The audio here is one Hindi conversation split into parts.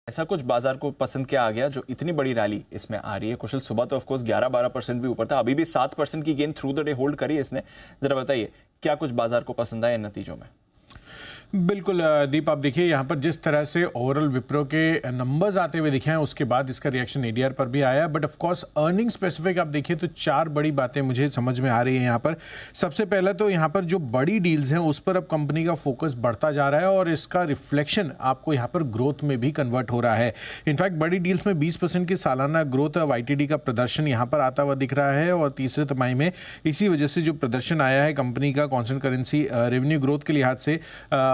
ऐसा कुछ बाजार को पसंद क्या आ गया जो इतनी बड़ी रैली इसमें आ रही है? कुशल, सुबह तो ऑफकोर्स 11-12% भी ऊपर था, अभी भी 7% की gain through the day hold करी इसने। जरा बताइए क्या कुछ बाजार को पसंद आया इन नतीजों में? बिल्कुल दीप, आप देखिए यहाँ पर जिस तरह से ओवरऑल विप्रो के नंबर्स आते हुए दिखे हैं उसके बाद इसका रिएक्शन एडीआर पर भी आया, but of course earning specific आप देखिए तो 4 बड़ी बातें मुझे समझ में आ रही है यहाँ पर। सबसे पहला तो यहाँ पर जो बड़ी डील्स हैं उस पर अब कंपनी का फोकस बढ़ता जा रहा है और इसका रिफ्लेक्शन आपको यहाँ पर ग्रोथ में भी कन्वर्ट हो रहा है। इनफैक्ट बड़ी डील्स में 20% की सालाना ग्रोथ वाईटीडी का प्रदर्शन यहाँ पर आता हुआ दिख रहा है और तीसरे तिमाही में इसी वजह से जो प्रदर्शन आया है कंपनी का कॉन्स्टेंट करेंसी रेवेन्यू ग्रोथ के लिहाज से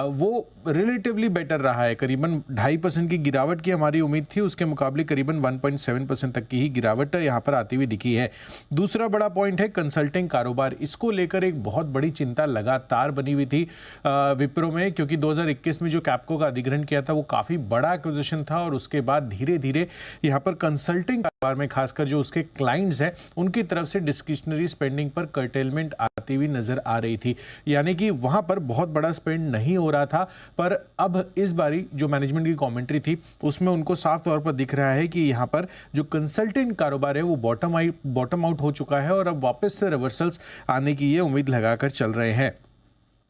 वो रिलेटिवली बेटर रहा है। करीबन 2.5% की गिरावट की हमारी उम्मीद थी, उसके मुकाबले करीबन 1.7% तक की ही गिरावट यहाँ पर आती हुई दिखी है। दूसरा बड़ा पॉइंट है कंसल्टिंग कारोबार। इसको लेकर एक बहुत बड़ी चिंता लगातार बनी हुई थी विप्रो में, क्योंकि 2021 में जो कैपको का अधिग्रहण किया था वो काफ़ी बड़ा एक्विजिशन था और उसके बाद धीरे धीरे यहाँ पर कंसल्टिंग कारोबार में खासकर जो उसके क्लाइंट्स हैं उनकी तरफ से डिस्क्रिशनरी स्पेंडिंग पर कर्टेलमेंट आती हुई नजर आ रही थी, यानी कि वहां पर बहुत बड़ा स्पेंड नहीं हो रहा था। पर अब इस बारी जो मैनेजमेंट की कमेंट्री थी उसमें उनको साफ तौर पर दिख रहा है कि यहाँ पर जो कंसल्टेंट कारोबार है वो बॉटम आउट हो चुका है और अब वापस से रिवर्सल्स आने की ये उम्मीद लगाकर चल रहे हैं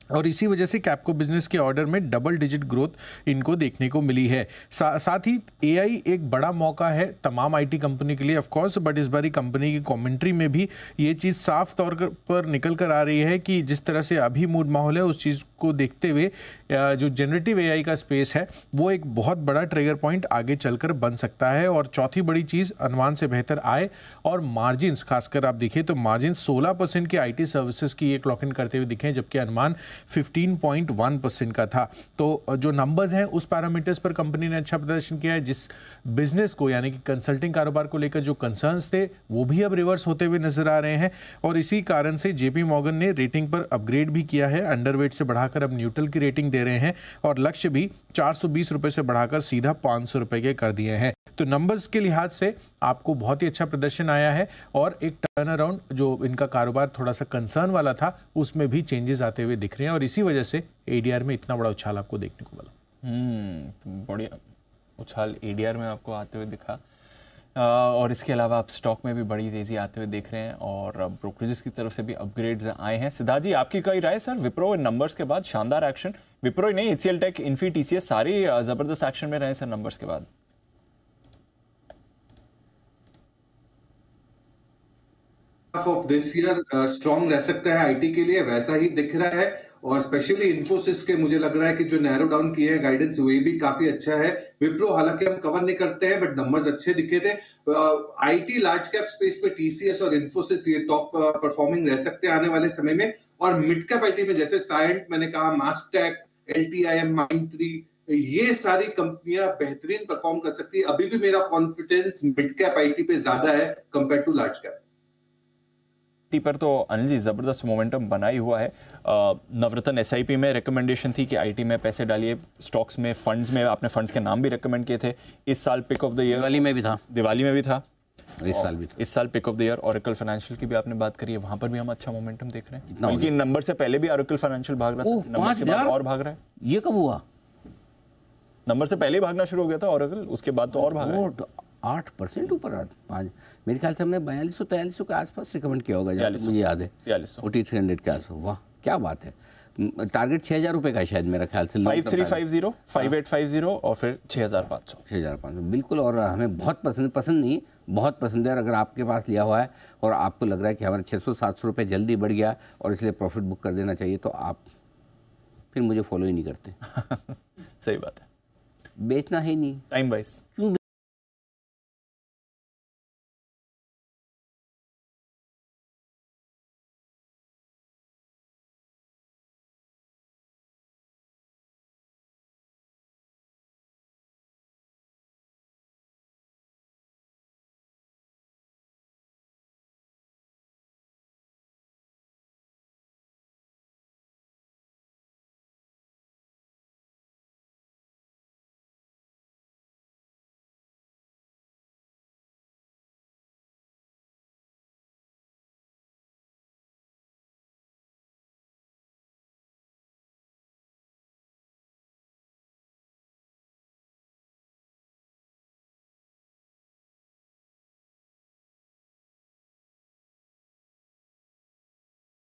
और इसी वजह से कैपको बिजनेस के ऑर्डर में डबल डिजिट ग्रोथ इनको देखने को मिली है। साथ ही एआई एक बड़ा मौका है तमाम आईटी कंपनी के लिए ऑफ कोर्स, बट इस बारी कंपनी की कमेंट्री में भी ये चीज़ साफ तौर पर निकल कर आ रही है कि जिस तरह से अभी मूड माहौल है उस चीज़ को देखते हुए जो जनरेटिव एआई का स्पेस है वो एक बहुत बड़ा ट्रिगर पॉइंट आगे चलकर बन सकता है। और चौथी बड़ी चीज़ अनुमान से बेहतर आय और मार्जिन, खासकर आप देखिए तो मार्जिन 16% के आईटी सर्विसेज की ये क्लॉक इन करते हुए दिखे, जबकि अनुमान 15.1% का था। तो जो नंबर्स हैं उस पैरामीटर्स पर कंपनी ने अच्छा प्रदर्शन किया है। जिस बिजनेस को यानी कि कंसल्टिंग कारोबार को लेकर जो कंसर्न्स थे वो भी अब रिवर्स होते हुए नजर आ रहे हैं और इसी कारण से जेपी मॉर्गन ने रेटिंग पर अपग्रेड भी किया है। अंडरवेट से बढ़ाकर अब न्यूट्रल की रेटिंग दे रहे हैं और लक्ष्य भी 420 रुपए से बढ़ाकर सीधा 500 रुपए के कर दिए हैं। तो नंबर्स के लिहाज से आपको बहुत ही अच्छा प्रदर्शन आया है और एक टर्न अराउंड जो इनका कारोबार थोड़ा सा कंसर्न वाला था उसमें भी चेंजेस आते हुए दिख रहे हैं और इसी वजह से एडीआर में इतना बड़ा उछाल आपको देखने को मिला। बढ़िया उछाल एडीआर में आपको आते हुए दिखा और इसके अलावा आप स्टॉक में भी बड़ी तेजी आते हुए देख रहे हैं और ब्रोकरेजेस की तरफ से भी अपग्रेड्स आए हैं। सिद्धार्थ जी, आपकी कई राय सर? विप्रो नंबर्स के बाद शानदार एक्शन, विप्रो ही नहीं एचसीएल टेक, इन्फी, टीसीएस सारे जबरदस्त एक्शन में रहे सर नंबर्स के बाद। ऑफ दिस ईयर स्ट्रॉन्ग रह सकता है आईटी के लिए, वैसा ही दिख रहा है और स्पेशली इन्फोसिस के मुझे लग रहा है कि जो नैरो डाउन किए हैं गाइडेंस वो भी काफी अच्छा है। विप्रो हालांकि हम कवर नहीं करते हैं बट नंबर्स अच्छे दिखे थे। आईटी लार्ज कैप स्पेस में टीसीएस और इन्फोसिस ये टॉप परफॉर्मिंग रह सकते हैं आने वाले समय में। और मिड कैप आईटी में जैसे सायंट, मैंने कहा मास्टेक, एलटीआईएम, माइंडट्री, ये सारी कंपनियां बेहतरीन परफॉर्म कर सकती है। अभी भी मेरा कॉन्फिडेंस मिड कैप आईटी पे ज्यादा है कंपेयर टू लार्ज कैप पर। तो अनिल जी जबरदस्त मोमेंटम बना ही हुआ है। नवरत्न एसआईपी में रिकमेंडेशन थी कि आईटी में पैसे डालिए, स्टॉक्स में, फंड्स में आपने फंड्स के नाम भी रिकमेंड किए थे। इस साल pick of the year Diwali में भी था, इस साल pick of the year Oracle Financial की भी आपने बात करी है, वहां पर भी हम अच्छा मोमेंटम देख रहे हैं। बल्कि नंबर से पहले भी ऑरेकल फाइनेंशियल भाग रहा था, नंबर के बाद और भाग रहा है। ये कब हुआ? नंबर से पहले ही भागना शुरू हो गया था ऑरेकल, उसके बाद तो और भागा 8% ऊपर 8 मेरे ख्याल से हमने 4200-4300 के आसपास रिकमेंड किया होगा, मुझे याद है 4300 के आसपास। वाह क्या बात है। टारगेट 6000 रुपये का है शायद मेरा ख्याल से। 5350, 5850 और फिर 6500। बिल्कुल। और हमें बहुत पसंद नहीं, बहुत पसंद है। और अगर आपके पास लिया हुआ है और आपको लग रहा है कि हमारा 600-700 रुपये जल्दी बढ़ गया और इसलिए प्रॉफिट बुक कर देना चाहिए, तो आप फिर मुझे फॉलो ही नहीं करते। सही बात है, बेचना है नहीं, टाइम वाइज क्यों